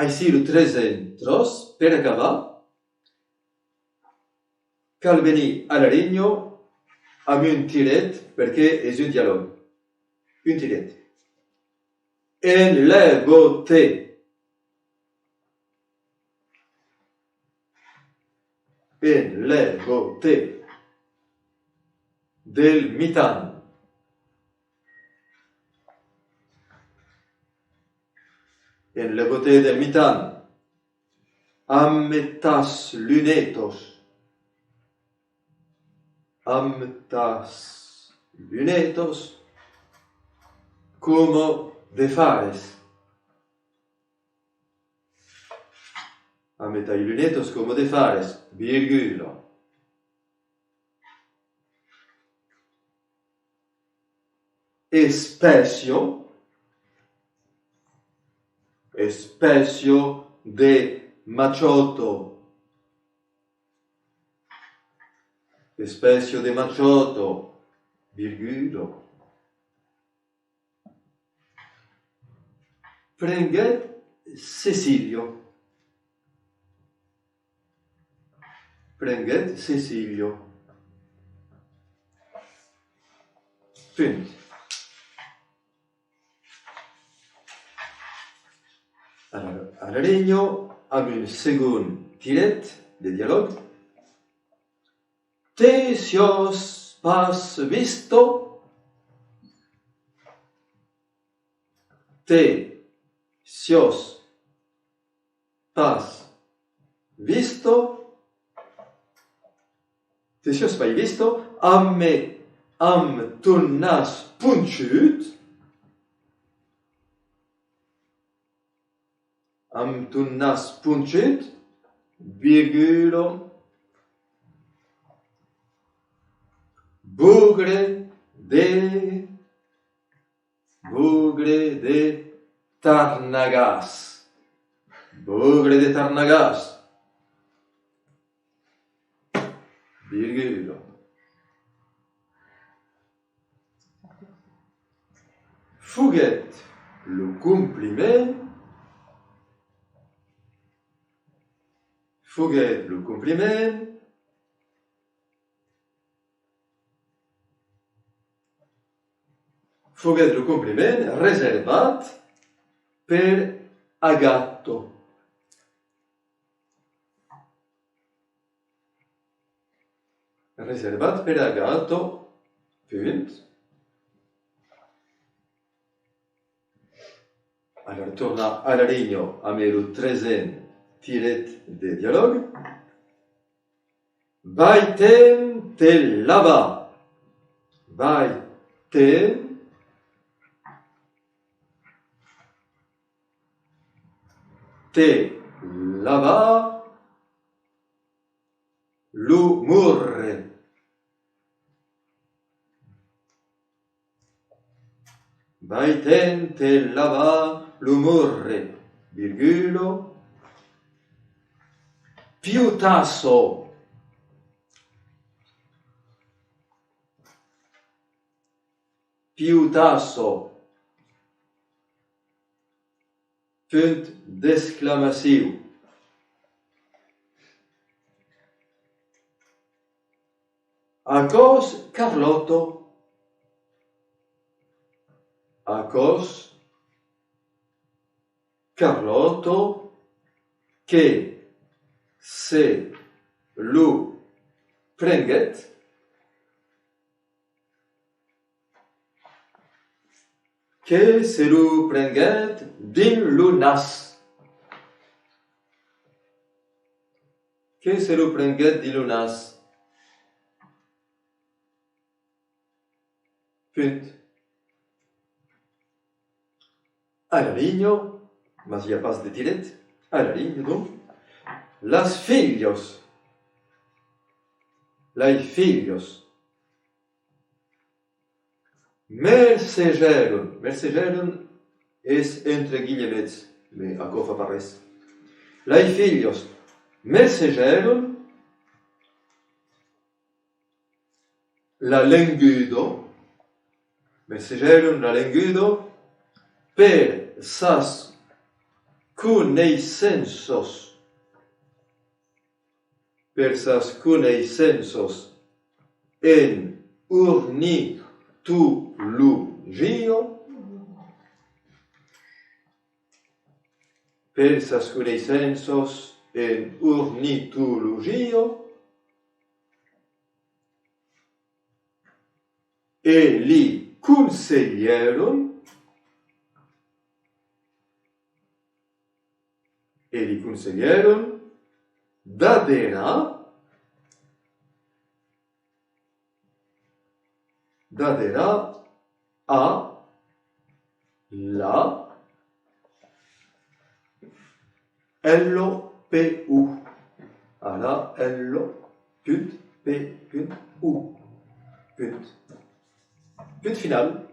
aisiru tres entros per acabar. Cal venir a l'Arigno amb un tiret perquè és un diàleg. Un tiret. En la beauté. En la beauté del mitan. En la beauté del mitan. Ammetas lunetos. Ammetas lunetos como de fares. Ammetas lunetos como de fares, virgula. Especie de machoto. Especie de machoto, virgula. Prenget Cecilio. Prenget Cecilio. Punt. Alors, à la réunion, avec une seconde tirette de dialogue. Te sios pas visto? Te sios pas visto? Te sios pas visto? Am ton nas punchut? Am ton nas punchut? Virgule. Bougre de Tarnagas. Bougre de Tarnagas. Virgule. Fouguet le compliment. Fouguet le compliment. Fouguet le compliment reservat per Agatto. Reservat per Agatto. Punt. Alors, torna a l'Arigno amb el 13è tiret de dialogue. Vaiten te là-bas. Vaiten te là-bas l'umurre. Vaiten te là-bas l'umurre, virgulo. Piutasso. Piutasso. Punt d'exclamació. Acos Carlotto. Acos Carlotto che se lu prenget che se lu prenget din lunas. Che se lu prenget din lunas. Punt. A l'Arigno, mas hi ha pas de tiret, a l'Arigno, donc, las filhos, lai filhos, mercegeron és entre guillemets, mais encore fa parès, lai filhos, mercegeron la lengudo, mercegeron la lengudo, per sas coneicensos. Persas coneicensos en ornitologio. Persas coneicensos en ornitologio. E li consiglieron d'adera a la LPU. A la L.P.U. Punt final.